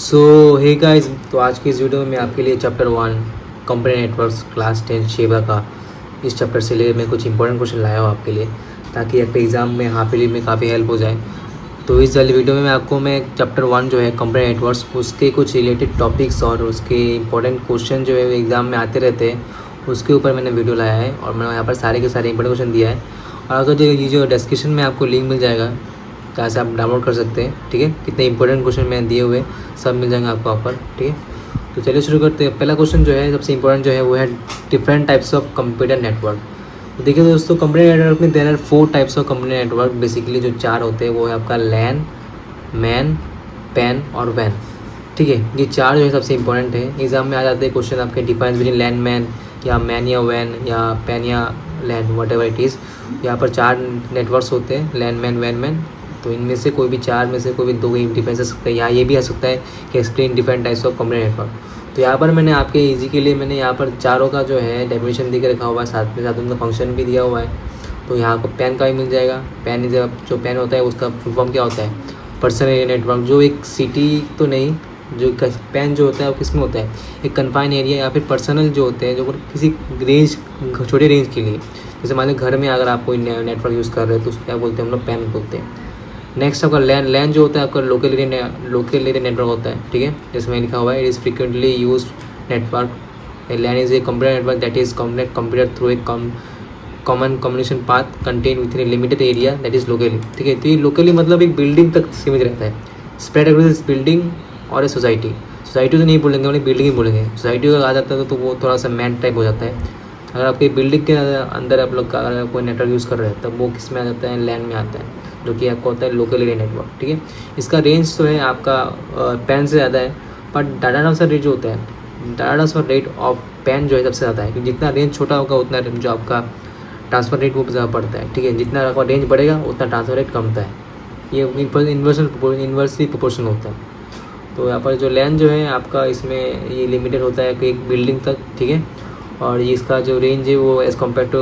सो hey guys, तो आज की इस वीडियो में मैं आपके लिए chapter 1 computer networks class 10 Sheba का इस चैप्टर से लिए मैं कुछ इंपॉर्टेंट क्वेश्चन लाया हूँ आपके लिए, ताकि आपके एग्ज़ाम में हाफिली में काफ़ी हेल्प हो जाए। तो इस वाली वीडियो में मैं चैप्टर 1 जो है कंप्यूटर नेटवर्क्स, उसके कुछ रिलेटेड टॉपिक्स और उसके इंपॉर्टेंट क्वेश्चन जो है एग्ज़ाम में आते रहते हैं, उसके ऊपर मैंने वीडियो लाया है और मैंने यहाँ पर सारे के सारे इंपॉर्टेंट क्वेश्चन दिया है। और अगर जो डिस्क्रिप्शन में आपको लिंक मिल जाएगा जहाँ से आप डाउनलोड कर सकते हैं, ठीक है। कितने इंपॉर्टेंट क्वेश्चन मैंने दिए हुए सब मिल जाएंगे आपको ऑफर, ठीक है। तो चलिए शुरू करते हैं। पहला क्वेश्चन जो है सबसे इंपॉर्टेंट जो है वो है different types of computer network. तो देखिए दोस्तों, कंप्यूटर नेटवर्क में there are 4 types of computer network. Basically जो 4 होते हैं वो है आपका लैन, मैन, पैन और वैन, ठीक है। ये 4 जो है सबसे इंपॉर्टेंट है। एग्जाम में आ जाते हैं क्वेश्चन आपके डिफरेंस बिटवीन लैन मैन या मैन या वैन या पैन या लैन, वट एवर इट इज़। यहाँ पर 4 नेटवर्क्स होते हैं, लैन मैन वैन मैन। तो इनमें से कोई भी 4 में से कोई भी 2 डिफरेंस आ सकता है। यहाँ ये भी आ सकता है कि explain different types of computer network. तो यहाँ पर मैंने आपके इजी के लिए मैंने यहाँ पर चारों का जो है डेफिनेशन दे के रखा हुआ है, साथ में साथ उनका फंक्शन भी दिया हुआ है। तो यहाँ को पैन का भी मिल जाएगा। पैन जो पैन होता है उसका फुल फॉर्म क्या होता है? Personal area network. जो एक सिटी तो नहीं, जो पैन जो होता है वो किस में होता है? एक कन्फाइन एरिया या फिर पर्सनल जो होते हैं, जो किसी रेंज, छोटे रेंज के लिए। जैसे मान लीजिए घर में अगर आप कोई नेटवर्क यूज़ कर रहे हैं तो उसको क्या बोलते हैं हम लोग? पैन बोलते हैं। नेक्स्ट आपका लैन। लैन जो होता है आपका लोकल एरिया नेटवर्क होता है, ठीक है। जिसमें लिखा हुआ है it is frequently use network. LAN is a computer network that is connect computer through a common communication path contain within limited area that is locally, ठीक है। तो ये लोकली मतलब एक बिल्डिंग तक सीमित रहता है, स्प्रेड अक्रॉस बिल्डिंग और ए सोसाइटी। सोसाइटी तो नहीं बोलेंगे, उन्हें बिल्डिंग ही बोलेंगे। सोसाइटी अगर आ जाता है तो वो थोड़ा सा मैन टाइप हो जाता है। अगर आपकी बिल्डिंग के अंदर आप लोग अगर कोई नेटवर्क यूज़ कर रहे हैं तब वो किस में आ जाता है? लैन में आता है, जो कि आपका होता है लोकल एरिया नेटवर्क, ठीक है। इसका रेंज तो है आपका पैन से ज़्यादा है, पर डाटा ट्रांसफर रेट जो होता है, data transfer rate of pan जो है सबसे ज़्यादा है। क्योंकि जितना रेंज छोटा होगा उतना जो आपका ट्रांसफर रेट वो ज़्यादा पड़ता है, ठीक है। जितना आपका रेंज बढ़ेगा उतना ट्रांसफर रेट कमता है। ये इन्वर्सली प्रोपोर्शनल होता है। तो यहाँ पर जो लैन जो है आपका, इसमें ये लिमिटेड होता है कि एक बिल्डिंग तक, ठीक है। और इसका जो रेंज है वो एज़ कम्पेयर टू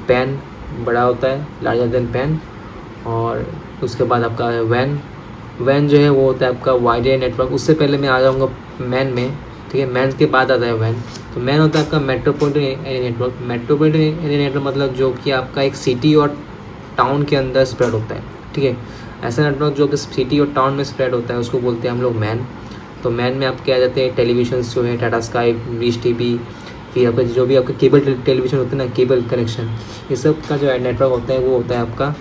पैन बड़ा होता है, लार्जर देन पैन। और उसके बाद आपका वैन। वैन जो है वो होता है आपका वाइड एरिया नेटवर्क। उससे पहले मैं आ जाऊँगा मैन में, ठीक है। मैन के बाद आता है वैन। तो मैन होता है आपका metropolitan area network. Metropolitan area network मतलब जो कि आपका एक सिटी और टाउन के अंदर स्प्रेड होता है, ठीक है। ऐसा नेटवर्क जो कि सिटी और टाउन में स्प्रेड होता है उसको बोलते हैं हम लोग मैन। तो मैन में आप क्या जाते हैं, टेलीविजन जो है टाटा स्काई, डिश टीवी, फिर आपका जो भी आपका केबल टेलीविज़न होता है ना, केबल कनेक्शन, ये सब का जो नेटवर्क होता है वो होता है आपका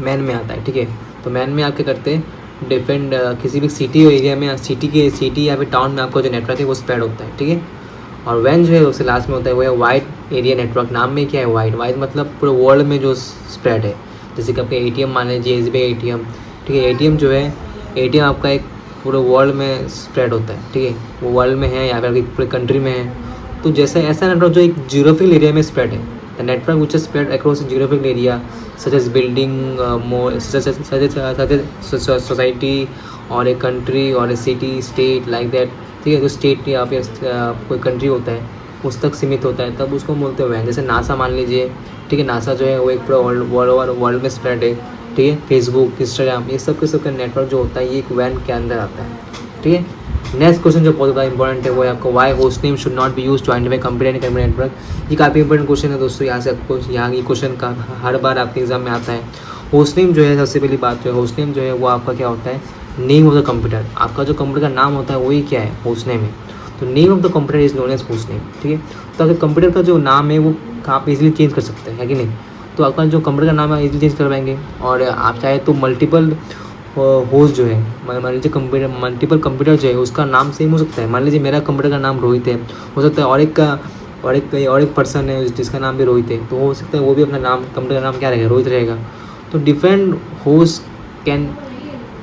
मैन में आता है, ठीक है। तो मैन में आप क्या करते हैं, डिफरेंट किसी भी सिटी एरिया में, सिटी या फिर टाउन में आपका जो नेटवर्क है वो स्प्रेड होता है, ठीक है। और वैन जो है उससे लास्ट में होता है वो है वाइड एरिया नेटवर्क। नाम में क्या है वाइड? वाइड मतलब पूरे वर्ल्ड में जो स्प्रेड है। जैसे कि आपका ATM मान लीजिए, SBI ATM, ठीक है। ATM जो है, ATM आपका एक पूरे वर्ल्ड में स्प्रेड होता है, ठीक है। वो वर्ल्ड में है या फिर पूरे कंट्री में है। तो जैसे ऐसा नेटवर्क जो एक ज्योग्राफिकल एरिया में स्प्रेड है, the network which is spread across geographical area such as building, society और ए कंट्री और a city, state, like that, ठीक है। जो स्टेट या फिर कोई कंट्री होता है उस तक सीमित होता है, तब उसको बोलते हुए हैं। जैसे नासा मान लीजिए, ठीक है। नासा जो है वो एक पूरा वर्ल्ड में स्प्रेड है, ठीक है। फेसबुक, इंस्टाग्राम, ये सब के नेटवर्क जो होता है ये एक वैन के अंदर आता है, ठीक है। नेक्स्ट क्वेश्चन जो बहुत ज़्यादा इंपॉर्टेंट है वो है आपको why host name should not be use to identify computer network. ये काफ़ी इंपॉर्टेंट क्वेश्चन है दोस्तों। यहाँ से आपको ये क्वेश्चन का हर बार आपके एग्जाम में आता है। होस्ट नेम जो है, सबसे पहली बात जो है, होस्ट नेम जो है वो आपका क्या होता है? Name of the computer. आपका जो कंप्यूटर का नाम होता है वही क्या है? होस्ट नेम है। तो name of the computer is known as host name, ठीक है। तो अगर कंप्यूटर का जो नाम है वो आप इजीली चेंज कर सकते हैं, है कि नहीं? तो आपका जो कंप्यूटर का नाम है इजीली चेंज कर पाएंगे। और आप चाहे तो मल्टीपल होस्ट जो है, मान लीजिए कंप्यूटर, मल्टीपल कंप्यूटर जो है उसका नाम सेम हो सकता है। मान लीजिए मेरा कंप्यूटर का नाम रोहित है, हो सकता है और एक पर्सन है जिसका नाम भी रोहित है, तो हो सकता है वो भी अपना नाम, कंप्यूटर का नाम क्या रहेगा? रोहित रहेगा। तो different host can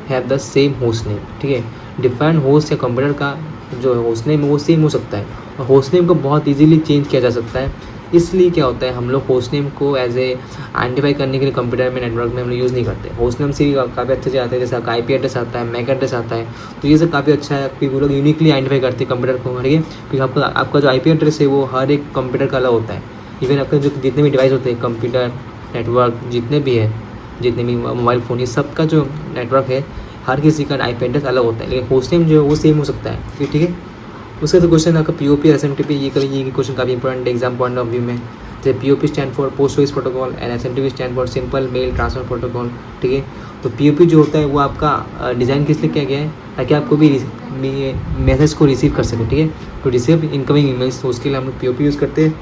have the same host name, ठीक है। डिफरेंट होस्ट या कंप्यूटर का जो होस्ट नेम है वो सेम हो सकता है। और होस्ट नेम को बहुत ईजीली चेंज किया जा सकता है। इसलिए क्या होता है, हम लोग होस्ट नेम को एज ए आइडेंटिफाई करने के लिए कंप्यूटर में, नेटवर्क में हम लोग यूज़ नहीं करते। होस्ट नेम से काफ़ी अच्छे से आते हैं। जैसे आपका IP एड्रेस आता है, मैक एड्रेस आता है, तो ये सब काफ़ी अच्छा है कि वो लोग यूनिकली आइडेंटिफाई करते हैं कंप्यूटर को, ठीक है। क्योंकि आपका जो IP एड्रेस है वो हर एक कंप्यूटर का अलग होता है। इवन आपका जो जितने भी डिवाइस होते हैं, कंप्यूटर नेटवर्क जितने भी है, जितने भी मोबाइल फ़ोन, ये सब का जो नेटवर्क है हर किसी का आईपी एड्रेस अलग होता है, लेकिन होस्ट नेम जो है वो सेम हो सकता है, ठीक है। उसका तो क्वेश्चन आपका पीओपी एसएमटीपी, ये कभी ये क्वेश्चन काफ़ी इंपॉर्टेंट है एग्जाम पॉइंट ऑफ व्यू में। जैसे POP stand for post office protocol and SMTP stand for simple mail transfer protocol, ठीक है। तो पीओपी जो होता है वो आपका डिज़ाइन किस लिए किया गया है, ताकि आप कोई भी मैसेज को रिसीव कर सके, ठीक है। तो रिसीव इनकमिंग ईमेल्स, तो उसके लिए हम लोग पीओपी यूज़ करते हैं,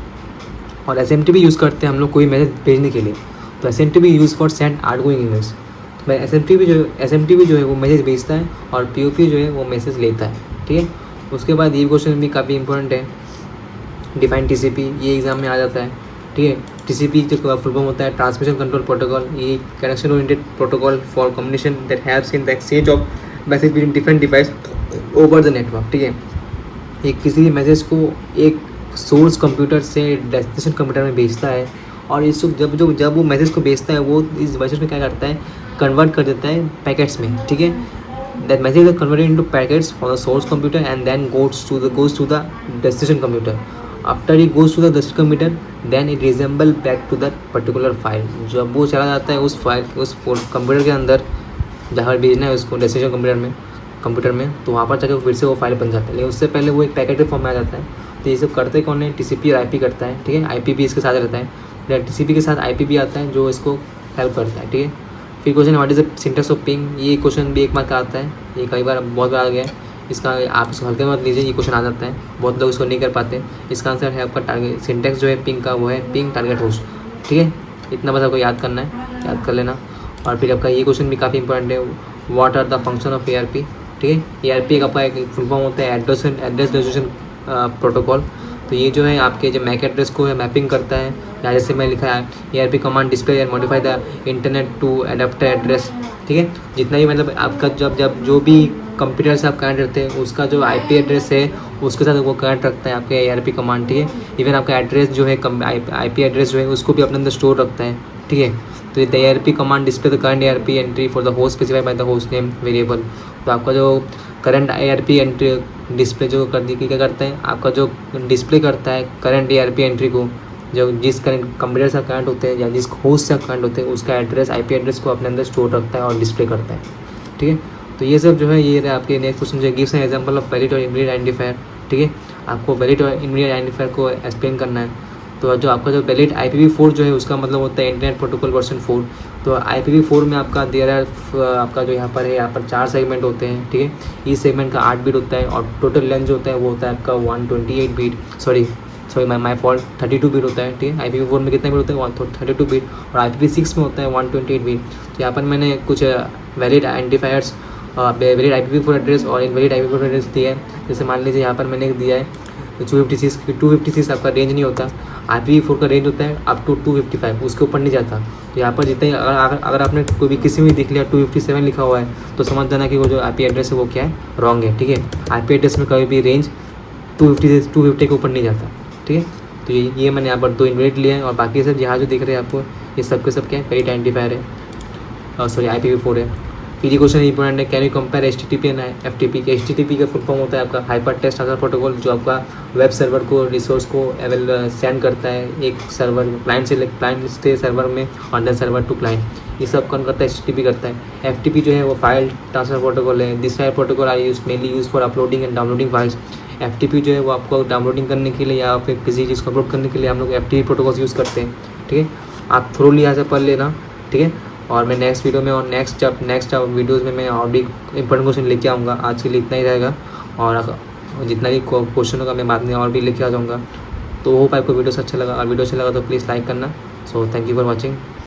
और एसएमटीपी यूज़ करते हैं हम लोग कोई मैसेज भेजने के लिए। तो SMTP use for send outgoing emails. तो एसएमटीपी जो है वो मैसेज भेजता है और पीओपी जो है वो मैसेज लेता है, ठीक है। उसके बाद ये क्वेश्चन भी काफ़ी इंपॉर्टेंट है, डिफाइन टीसीपी, ये एग्जाम में आ जाता है, ठीक है। टीसीपी जो फुल फॉर्म होता है ट्रांसमिशन कंट्रोल प्रोटोकॉल, ये connection oriented protocol for communication that helps in the exchange of message between different device over the network, ठीक है। ये किसी भी मैसेज को एक सोर्स कंप्यूटर से डेस्टिनेशन कंप्यूटर में भेजता है, और इसको जब वो मैसेज को भेजता है वो इस मैसेज में क्या करता है, कन्वर्ट कर देता है पैकेट्स में, ठीक है। That message is converted into packets for the source computer and then goes to the destination computer. After it goes to the destination computer then it reassemble back to that particular file. जब वो चला जाता है उस file उस computer के अंदर जहाँ भेजना है उसको डेस्टिनेशन कंप्यूटर में, तो वहाँ पर जाकर फिर से वो फाइल बन जाता है, लेकिन उससे पहले वो एक पैकेट के फॉर्म में आ जाता है। तो ये सब करते कौन है, टीसीपी और आईपी करता है, ठीक है। आईपी भी इसके साथ रहता है, टीसीपी के साथ आईपी भी आता है जो इसको हेल्प करता है, ठीक है। फिर question what is the syntax of ping, ये क्वेश्चन भी 1 मार्क का आता है, ये कई बार बहुत बार आ गया है। इसका आप इसको हल्के मत लीजिए, ये क्वेश्चन आ जाता है, बहुत लोग इसको नहीं कर पाते। इसका आंसर है आपका टारगेट, सिंटैक्स जो है पिंग का वो है पिंग टारगेट होस्ट, ठीक है। इतना बस आपको याद करना है, याद कर लेना। और फिर आपका ये क्वेश्चन भी काफ़ी इंपॉर्टेंट है, what are the function of ARP, ठीक है। एआरपी का आपका एक फुल फॉर्म होता है एड्रेस रेजोल्यूशन प्रोटोकॉल। तो ये जो है आपके जो मैक एड्रेस को है मैपिंग करता है, या जैसे मैं लिखा है ARP command display and modify the internet to adapter address, ठीक है। जितना भी मतलब आपका जब जो भी कंप्यूटर से आप कनेक्ट करते हैं उसका जो आईपी एड्रेस है उसके साथ वो कनेक्ट रखता है आपके एआरपी कमांड, ठीक है। इवन आपका एड्रेस जो है आईपी एड्रेस जो है उसको भी अपने अंदर स्टोर रखता है, ठीक है। तो the ARP command display the current ARP entry for the host specified by the host name variable. तो आपका जो करंट एआरपी एंट्री डिस्प्ले जो कर दी क्या करता है, आपका जो डिस्प्ले करता है करंट एआरपी एंट्री को, जो जिस कंप्यूटर से कनेक्ट होते हैं या जिस होस्ट से कनेक्ट होते हैं उसका एड्रेस आईपी एड्रेस को अपने अंदर स्टोर रखता है और डिस्प्ले करता है, ठीक है। तो ये सब जो है ये आपके नेक्स्ट क्वेश्चन जो gives an example of valid और इनवैलिड आइडेंटिफायर, ठीक है। आपको वैलिड और इनवैलिड आइडेंटिफायर को एक्सप्लेन करना है। तो जो आपका जो वैलिड IPv4 जो है उसका मतलब होता है इंटरनेट प्रोटोकॉल वर्जन 4। तो IPv4 में आपका आपका जो यहाँ पर 4 सेगमेंट होते हैं, ठीक है। इस सेगमेंट का 8 बिट होता है और टोटल लेंथ जो होता है वो होता है आपका 128 bit, sorry my fault 32 bit होता है, ठीक है। IPv4 में कितने बिट होते हैं 32 बिट, और IPv6 में होता है 128 बिट। तो यहाँ पर मैंने कुछ valid identifiers valid IPv4 address और इनवैलिड IPv4 एड्रेस दिया है। जैसे मान लीजिए यहाँ पर मैंने एक दिया है 256 आपका रेंज नहीं होता, IPv4 का रेंज होता है अप टू 255, उसके ऊपर नहीं जाता। तो यहाँ पर जितने अगर आपने कोई भी किसी में देख लिया 257 लिखा हुआ है तो समझ जाना कि वो जो IP एड्रेस है वो क्या है, रॉन्ग है, ठीक है। IP एड्रेस में कभी भी रेंज 250 के ऊपर नहीं जाता, ठीक है। तो ये मैंने यहाँ पर 2 इनवैलिड लिए हैं, और बाकी सब यहाँ जो दिख रहे हैं आपको ये सब के सब क्या है, वैलिड आइडेंटिफायर है, सॉरी IPv4 है। फिर ये क्वेश्चन इंपॉर्टेंट है, can you compare HTTP and FTP। के HTTP का फुल फॉर्म होता है आपका हाइपर टेक्स्ट ट्रांसफर प्रोटोकॉल, जो आपका वेब सर्वर को रिसोर्स को सेंड करता है एक सर्वर क्लाइंट से सर्वर में और देन सर्वर टू क्लाइंट। ये सब कौन करता है, HTTP करता है। FTP जो है वो फाइल ट्रांसफर प्रोटोकॉल है। This file protocol are mainly use for uploading and downloading files. FTP जो है वो आपको डाउनलोडिंग करने के लिए या फिर किसी चीज़ को अपलोड करने के लिए हम लोग FTP प्रोटोकॉल्स यूज़ करते हैं, ठीक है। आप थोड़ी यहाँ से पढ़ लेना, ठीक है। और मैं नेक्स्ट वीडियो में और नेक्स्ट वीडियोज़ में मैं और भी इंपॉर्टेंट क्वेश्चन लेके आऊँगा। आज के लिए इतना ही रहेगा, और जितना भी क्वेश्चन होगा मैं बाद में और भी लेके आ जाऊँगा। तो होप आपको वीडियो अच्छा लगा, और वीडियो अच्छा लगा तो प्लीज़ लाइक करना। So thank you for watching.